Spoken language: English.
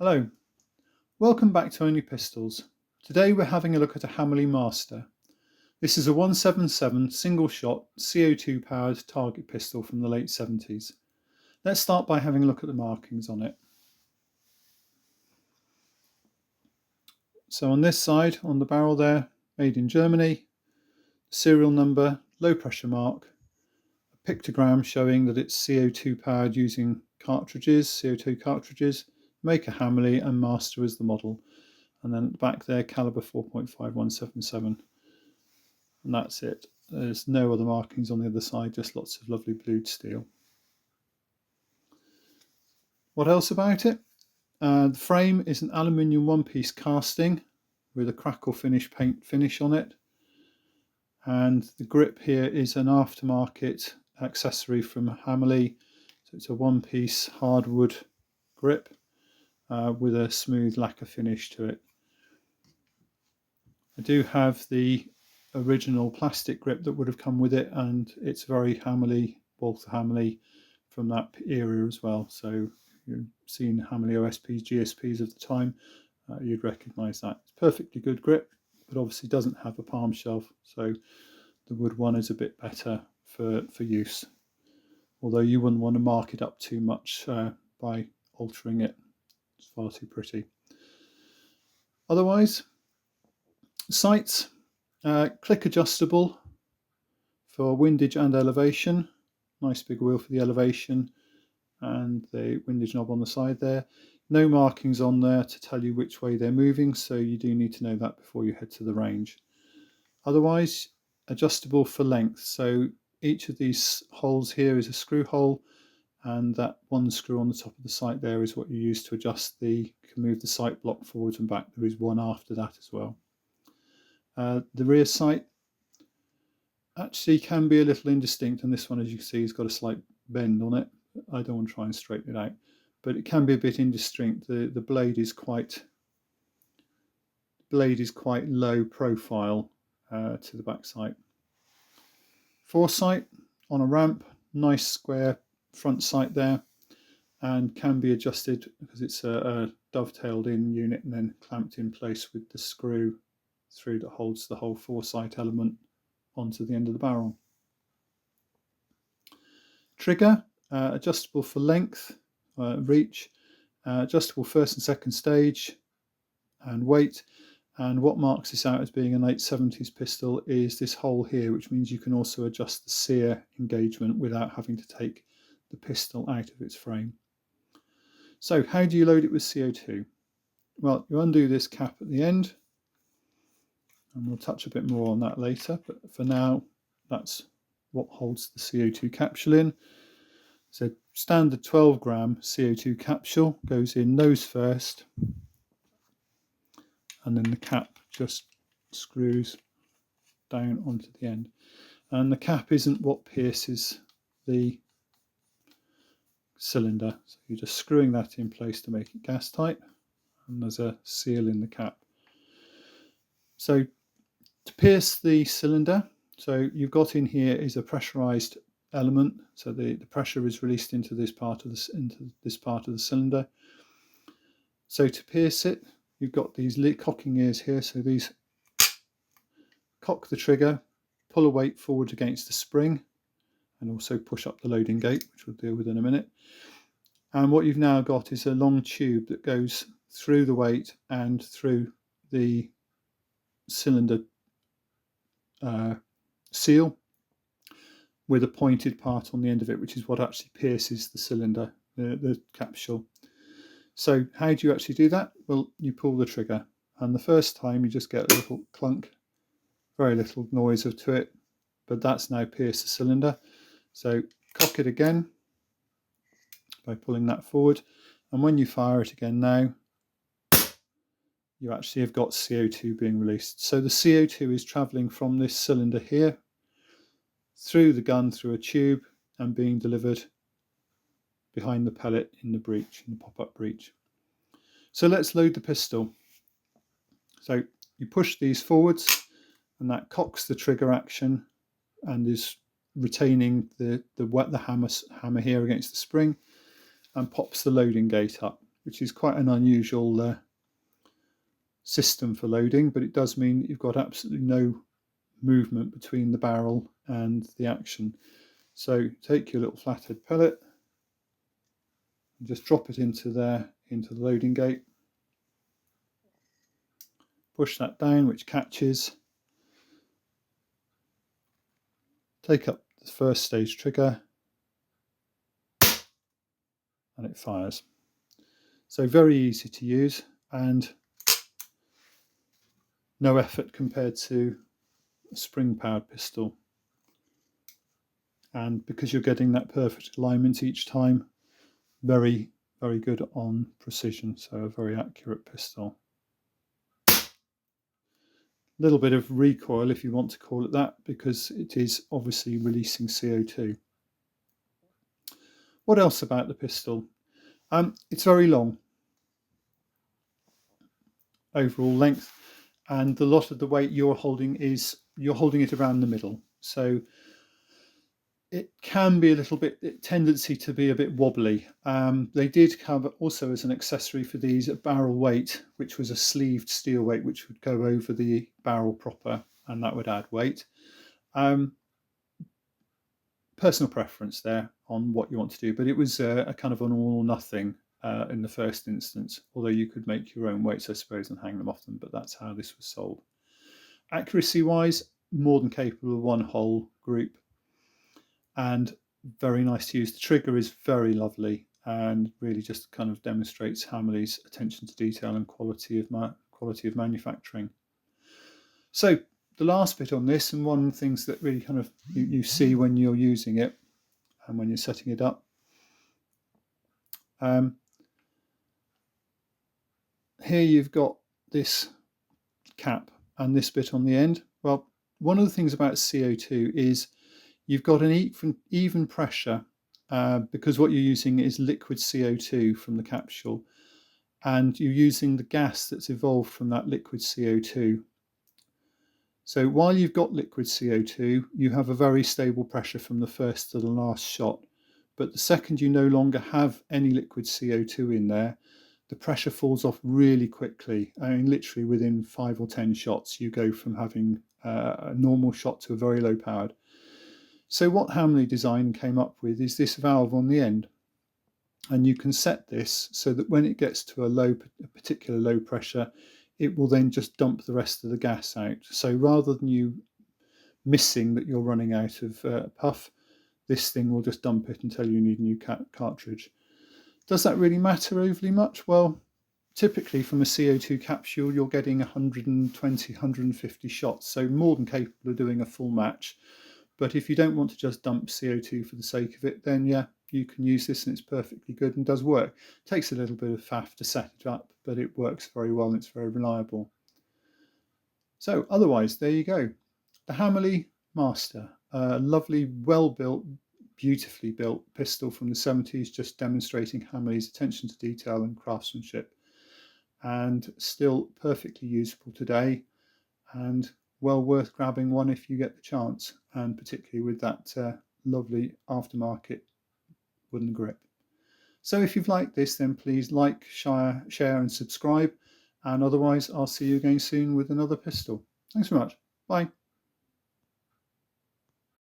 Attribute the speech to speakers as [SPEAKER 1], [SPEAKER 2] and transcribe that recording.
[SPEAKER 1] Hello, welcome back to Only Pistols. Today we're having a look at a Hammerli Master. This is a 177 single shot CO2 powered target pistol from the late 70s. Let's start by having a look at the markings on it. So on this side, on the barrel there, made in Germany, serial number, low pressure mark, a pictogram showing that it's CO2 powered using cartridges, CO2 cartridges, maker Hammerli and Master as the model. And then at the back there, caliber 4.5177, and that's it. There's no other markings on the other side, just lots of lovely blued steel. What else about it? The frame is an aluminium one-piece casting with a crackle finish paint finish on it, and the grip here is an aftermarket accessory from Hammerli. So it's a one-piece hardwood grip with a smooth lacquer finish to it. I do have the original plastic grip that would have come with it, and it's very Hammerli, Walter Hammerli from that era as well. So you've seen Hammerli OSPs, GSPs of the time, you'd recognise that. It's perfectly good grip, but obviously doesn't have a palm shelf, so the wood one is a bit better for use. Although you wouldn't want to mark it up too much by altering it. It's far too pretty. Otherwise, sights, click adjustable for windage and elevation. Nice big wheel for the elevation, and the windage knob on the side there. No markings on there to tell you which way they're moving, so you do need to know that before you head to the range. Otherwise, adjustable for length. So each of these holes here is a screw hole, and that one screw on the top of the sight there is what you use to adjust you can move the sight block forwards and back. There is one after that as well. The rear sight actually can be a little indistinct, and this one, as you can see, has got a slight bend on it. I don't want to try and straighten it out, but it can be a bit indistinct. The blade is quite low profile to the back sight. Foresight on a ramp, nice square front sight there, and can be adjusted because it's a dovetailed in unit and then clamped in place with the screw through that holds the whole foresight element onto the end of the barrel. Trigger, adjustable for length, reach, adjustable first and second stage, and weight. And what marks this out as being a late 70s pistol is this hole here, which means you can also adjust the sear engagement without having to take the pistol out of its frame. So how do you load it with CO2? Well, you undo this cap at the end, and we'll touch a bit more on that later, but for now that's what holds the CO2 capsule in. So standard 12 gram CO2 capsule goes in nose first, and then the cap just screws down onto the end. And the cap isn't what pierces the cylinder, so you're just screwing that in place to make it gas tight, and there's a seal in the cap. So to pierce the cylinder, so you've got in here is a pressurized element, so the pressure is released into this part of the cylinder. So to pierce it, you've got these cocking ears here, so these cock the trigger, pull a weight forward against the spring, and also push up the loading gate, which we'll deal with in a minute. And what you've now got is a long tube that goes through the weight and through the cylinder seal, with a pointed part on the end of it, which is what actually pierces the cylinder, the capsule. So how do you actually do that? Well, you pull the trigger, and the first time you just get a little clunk, very little noise to it, but that's now pierced the cylinder. So cock it again by pulling that forward, and when you fire it again now, you actually have got CO2 being released. So the CO2 is travelling from this cylinder here through the gun, through a tube, and being delivered behind the pellet in the breech, in the pop-up breech. So let's load the pistol. So you push these forwards, and that cocks the trigger action and is retaining the hammer here against the spring, and pops the loading gate up. which is quite an unusual system for loading, but it does mean that you've got absolutely no movement between the barrel and the action. So take your little flathead pellet and just drop it into there, into the loading gate. Push that down, which catches. Take up the first stage trigger and it fires. So very easy to use and no effort compared to a spring-powered pistol. And because you're getting that perfect alignment each time, very, very good on precision, so a very accurate pistol. A little bit of recoil, if you want to call it that, because it is obviously releasing CO2. What else about the pistol? It's very long, overall length, and a lot of the weight you're holding it around the middle. So it can be a little bit, tendency to be a bit wobbly. They did cover also as an accessory for these a barrel weight, which was a sleeved steel weight, which would go over the barrel proper, and that would add weight. Personal preference there on what you want to do, but it was a kind of an all or nothing in the first instance, although you could make your own weights, I suppose, and hang them off them, but that's how this was sold. Accuracy wise, more than capable of one whole group, and very nice to use. The trigger is very lovely and really just kind of demonstrates Hammerli's attention to detail and quality of manufacturing. So the last bit on this, and one of the things that really kind of you see when you're using it and when you're setting it up, here you've got this cap and this bit on the end. Well, one of the things about CO2 is you've got an even pressure because what you're using is liquid CO2 from the capsule, and you're using the gas that's evolved from that liquid CO2. So while you've got liquid CO2, you have a very stable pressure from the first to the last shot. But the second you no longer have any liquid CO2 in there, the pressure falls off really quickly. I mean, literally within 5 or 10 shots, you go from having a normal shot to a very low powered. So what Hammerli Design came up with is this valve on the end. And you can set this so that when it gets to a particular low pressure, it will then just dump the rest of the gas out. So rather than you missing that you're running out of puff, this thing will just dump it until you need a new cartridge. Does that really matter overly much? Well, typically from a CO2 capsule, you're getting 120, 150 shots, so more than capable of doing a full match. But if you don't want to just dump CO2 for the sake of it, then yeah, you can use this and it's perfectly good and does work. It takes a little bit of faff to set it up, but it works very well and it's very reliable. So otherwise, there you go. The Hammerli Master, a lovely, well-built, beautifully built pistol from the 70s, just demonstrating Hammerli's attention to detail and craftsmanship, and still perfectly usable today, and well worth grabbing one if you get the chance, and particularly with that lovely aftermarket wooden grip. So if you've liked this, then please like, share and subscribe, and otherwise I'll see you again soon with another pistol. Thanks very much. Bye.